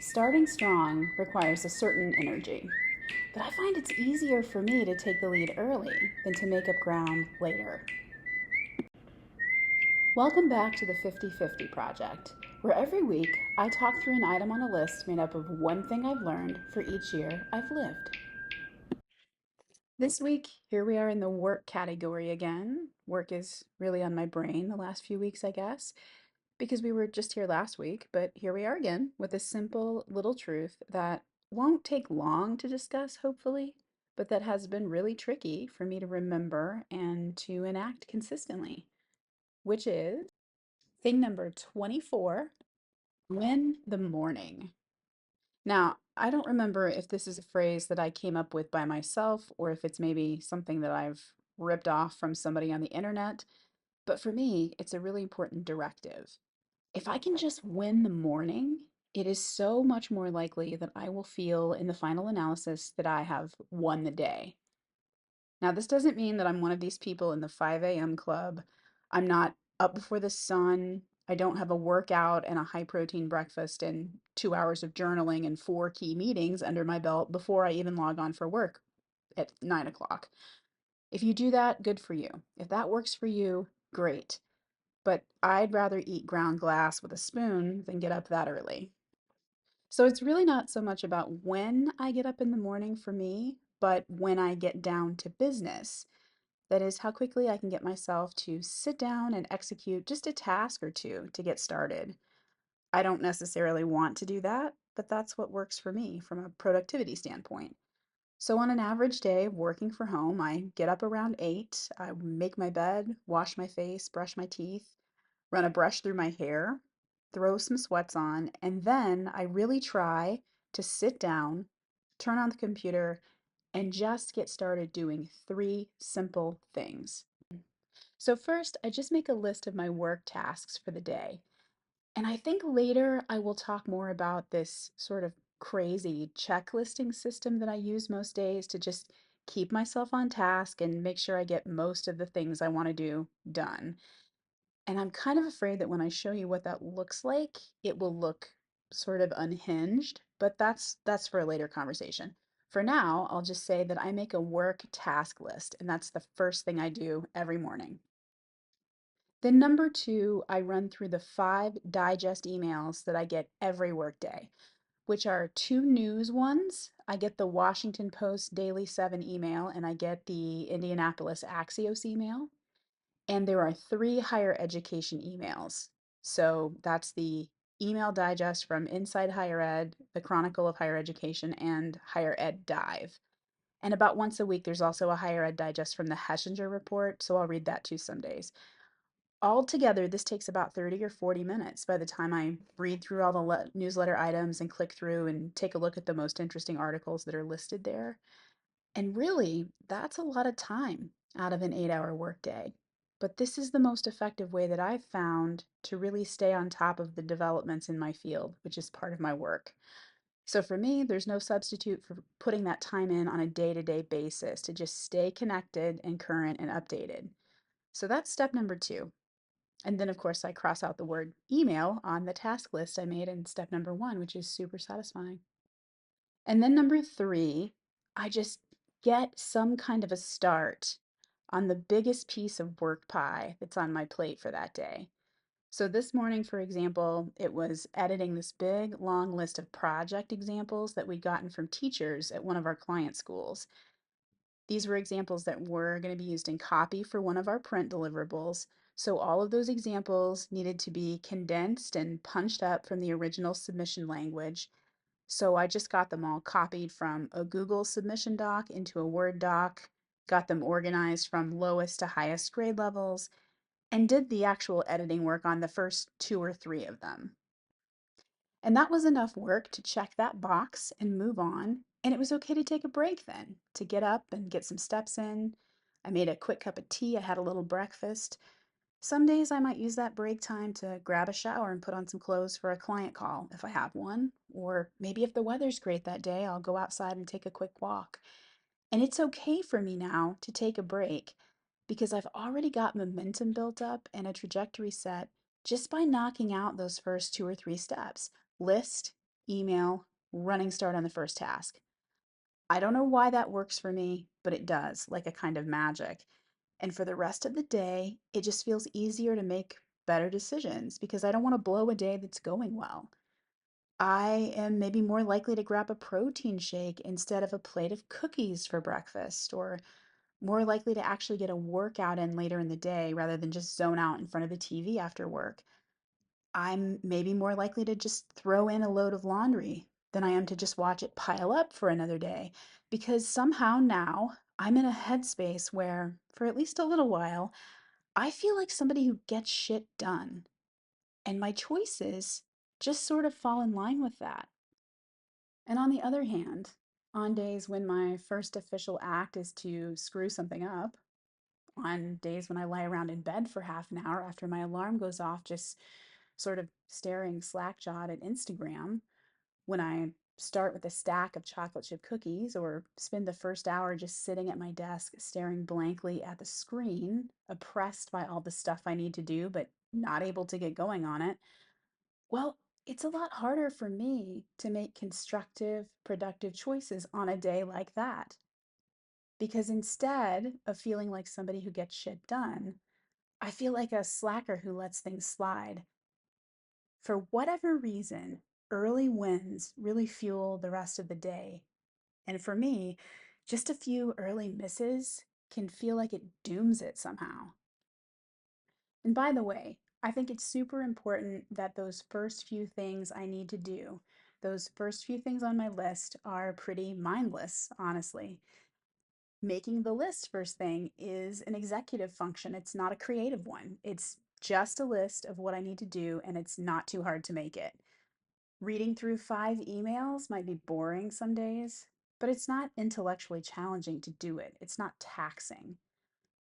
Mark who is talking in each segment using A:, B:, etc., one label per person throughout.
A: Starting strong requires a certain energy, but I find it's easier for me to take the lead early than to make up ground later. Welcome back to the 50/50 Project, where every week I talk through an item on a list made up of one thing I've learned for each year I've lived. This week, here we are in the work category again. Work is really on my brain the last few weeks, I guess, because we were just here last week, but here we are again with a simple little truth that won't take long to discuss, hopefully, but that has been really tricky for me to remember and to enact consistently, which is thing number 24, win the morning. Now, I don't remember if this is a phrase that I came up with by myself or if it's maybe something that I've ripped off from somebody on the internet, but for me, it's a really important directive. If I can just win the morning, it is so much more likely that I will feel in the final analysis that I have won the day. Now, this doesn't mean that I'm one of these people in the 5 a.m. club. I'm not up before the sun. I don't have a workout and a high protein breakfast and 2 hours of journaling and four key meetings under my belt before I even log on for work at 9 o'clock. If you do that, good for you. If that works for you, great. But I'd rather eat ground glass with a spoon than get up that early. So it's really not so much about when I get up in the morning for me, but when I get down to business. That is how quickly I can get myself to sit down and execute just a task or two to get started. I don't necessarily want to do that, but that's what works for me from a productivity standpoint. So, on an average day of working from home, I get up around 8, I make my bed, wash my face, brush my teeth, run a brush through my hair, throw some sweats on, and then I really try to sit down, turn on the computer, and just get started doing three simple things. So, first, I just make a list of my work tasks for the day. And I think later I will talk more about this sort of crazy checklisting system that I use most days to just keep myself on task and make sure I get most of the things I want to do done. And I'm kind of afraid that when I show you what that looks like, it will look sort of unhinged, but that's for a later conversation. For now, I'll just say that I make a work task list, and that's the first thing I do every morning. Then number two, I run through the 5 digest emails that I get every workday, which are two news ones. I get the Washington Post Daily 7 email and I get the Indianapolis Axios email. And there are three higher education emails. So that's the email digest from Inside Higher Ed, the Chronicle of Higher Education, and Higher Ed Dive. And about once a week, there's also a Higher Ed digest from the Hessinger Report. So I'll read that too some days. Altogether, this takes about 30 or 40 minutes by the time I read through all the newsletter items and click through and take a look at the most interesting articles that are listed there. And really, that's a lot of time out of an 8 hour workday. But this is the most effective way that I've found to really stay on top of the developments in my field, which is part of my work. So for me, there's no substitute for putting that time in on a day to day basis to just stay connected and current and updated. So that's step number two. And then, of course, I cross out the word email on the task list I made in step number one, which is super satisfying. And then number three, I just get some kind of a start on the biggest piece of work pie that's on my plate for that day. So this morning, for example, it was editing this big, long list of project examples that we'd gotten from teachers at one of our client schools. These were examples that were going to be used in copy for one of our print deliverables. So all of those examples needed to be condensed and punched up from the original submission language. So I just got them all copied from a Google submission doc into a Word doc, got them organized from lowest to highest grade levels, and did the actual editing work on the first two or three of them. And that was enough work to check that box and move on. And it was okay to take a break then, to get up and get some steps in. I made a quick cup of tea, I had a little breakfast. Some days I might use that break time to grab a shower and put on some clothes for a client call if I have one. Or maybe if the weather's great that day, I'll go outside and take a quick walk. And it's okay for me now to take a break because I've already got momentum built up and a trajectory set just by knocking out those first two or three steps. List, email, running start on the first task. I don't know why that works for me, but it does, like a kind of magic. And for the rest of the day, it just feels easier to make better decisions because I don't want to blow a day that's going well. I am maybe more likely to grab a protein shake instead of a plate of cookies for breakfast, or more likely to actually get a workout in later in the day rather than just zone out in front of the TV after work. I'm maybe more likely to just throw in a load of laundry than I am to just watch it pile up for another day because somehow now I'm in a headspace where, for at least a little while, I feel like somebody who gets shit done. And my choices just sort of fall in line with that. And on the other hand, on days when my first official act is to screw something up, on days when I lie around in bed for half an hour after my alarm goes off, just sort of staring slack jawed at Instagram, when I start with a stack of chocolate chip cookies or spend the first hour just sitting at my desk staring blankly at the screen, oppressed by all the stuff I need to do, but not able to get going on it, well, it's a lot harder for me to make constructive, productive choices on a day like that. Because instead of feeling like somebody who gets shit done, I feel like a slacker who lets things slide. For whatever reason, early wins really fuel the rest of the day. And for me, just a few early misses can feel like it dooms it somehow. And by the way, I think it's super important that those first few things I need to do, those first few things on my list are pretty mindless, honestly. Making the list first thing is an executive function. It's not a creative one. It's just a list of what I need to do, and it's not too hard to make it. Reading through 5 emails might be boring some days, but it's not intellectually challenging to do it. It's not taxing.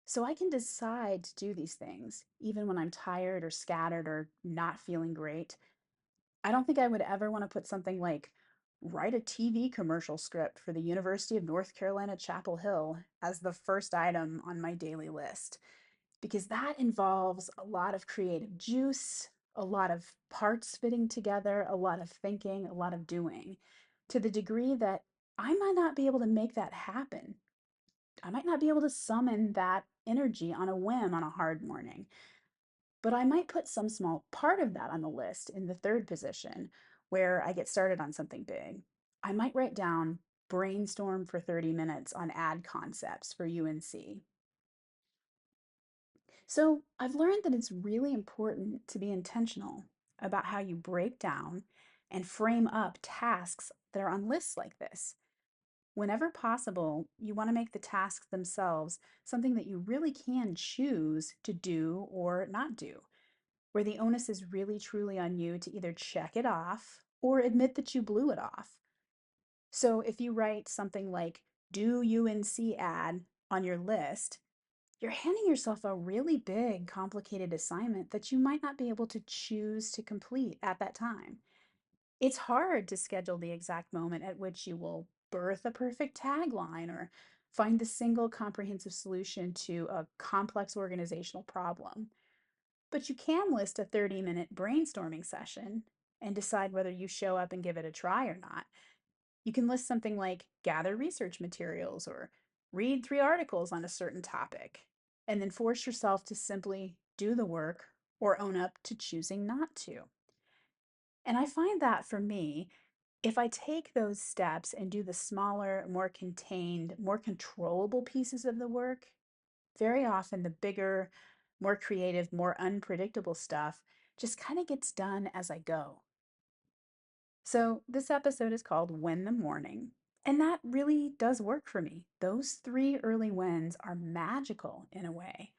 A: So I can decide to do these things, even when I'm tired or scattered or not feeling great. I don't think I would ever want to put something like write a TV commercial script for the University of North Carolina, Chapel Hill as the first item on my daily list, because that involves a lot of creative juice, a lot of parts fitting together, a lot of thinking, a lot of doing, to the degree that I might not be able to make that happen. I might not be able to summon that energy on a whim on a hard morning, but I might put some small part of that on the list in the third position where I get started on something big. I might write down brainstorm for 30 minutes on ad concepts for UNC. So I've learned that it's really important to be intentional about how you break down and frame up tasks that are on lists like this. Whenever possible, you want to make the tasks themselves something that you really can choose to do or not do, where the onus is really truly on you to either check it off or admit that you blew it off. So if you write something like do UNC ad on your list, you're handing yourself a really big, complicated assignment that you might not be able to choose to complete at that time. It's hard to schedule the exact moment at which you will birth a perfect tagline or find the single comprehensive solution to a complex organizational problem. But you can list a 30-minute brainstorming session and decide whether you show up and give it a try or not. You can list something like gather research materials or read 3 articles on a certain topic, and then force yourself to simply do the work or own up to choosing not to. And I find that for me, if I take those steps and do the smaller, more contained, more controllable pieces of the work, very often the bigger, more creative, more unpredictable stuff just kind of gets done as I go. So, this episode is called Win the Morning. And that really does work for me. Those 3 early wins are magical in a way.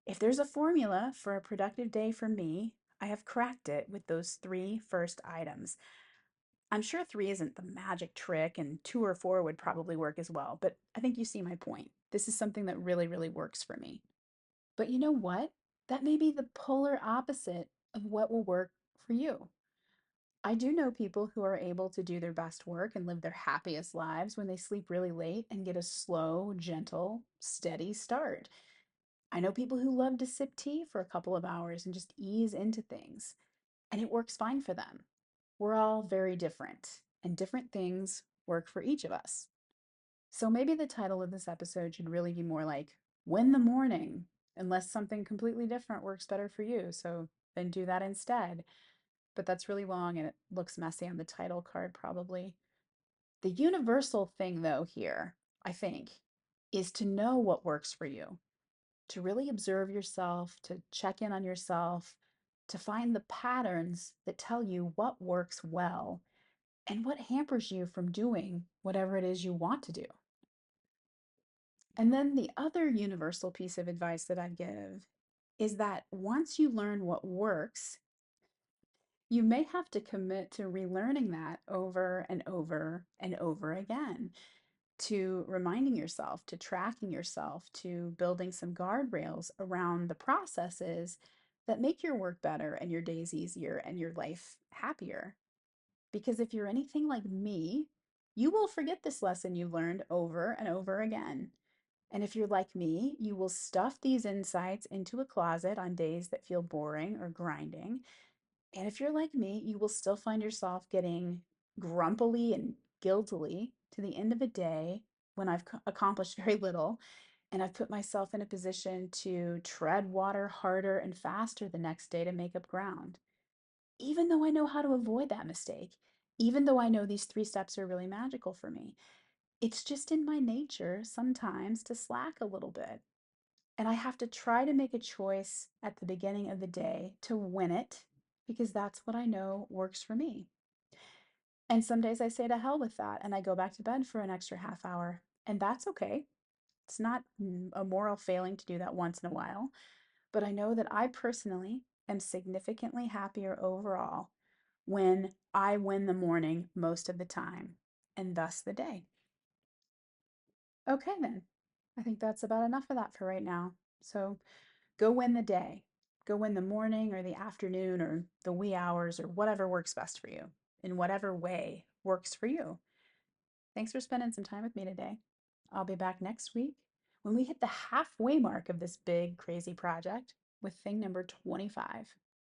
A: If there's a formula for a productive day for me, I have cracked it with those 3 first items. I'm sure 3 isn't the magic trick, and 2 or 4 would probably work as well, but I think you see my point. This is something that really, really works for me. But you know what? That may be the polar opposite of what will work for you. I do know people who are able to do their best work and live their happiest lives when they sleep really late and get a slow, gentle, steady start. I know people who love to sip tea for a couple of hours and just ease into things, and it works fine for them. We're all very different, and different things work for each of us. So maybe the title of this episode should really be more like Win the Morning, unless something completely different works better for you. So then do that instead. But that's really long and it looks messy on the title card, probably. The universal thing, though, here, I think, is to know what works for you, to really observe yourself, to check in on yourself, to find the patterns that tell you what works well and what hampers you from doing whatever it is you want to do. And then the other universal piece of advice that I'd give is that once you learn what works, you may have to commit to relearning that over and over and over again, to reminding yourself, to tracking yourself, to building some guardrails around the processes that make your work better and your days easier and your life happier. Because if you're anything like me, you will forget this lesson you learned over and over again. And if you're like me, you will stuff these insights into a closet on days that feel boring or grinding. And if you're like me, you will still find yourself getting grumpily and guiltily to the end of a day when I've accomplished very little and I've put myself in a position to tread water harder and faster the next day to make up ground. Even though I know how to avoid that mistake, even though I know these 3 steps are really magical for me, it's just in my nature sometimes to slack a little bit. And I have to try to make a choice at the beginning of the day to win it because that's what I know works for me. And some days I say to hell with that and I go back to bed for an extra half hour. And that's okay. It's not a moral failing to do that once in a while. But I know that I personally am significantly happier overall when I win the morning most of the time and thus the day. Okay, then. I think that's about enough of that for right now. So go win the day. Go win the morning or the afternoon or the wee hours or whatever works best for you in whatever way works for you. Thanks for spending some time with me today. I'll be back next week when we hit the halfway mark of this big, crazy project with thing number 25.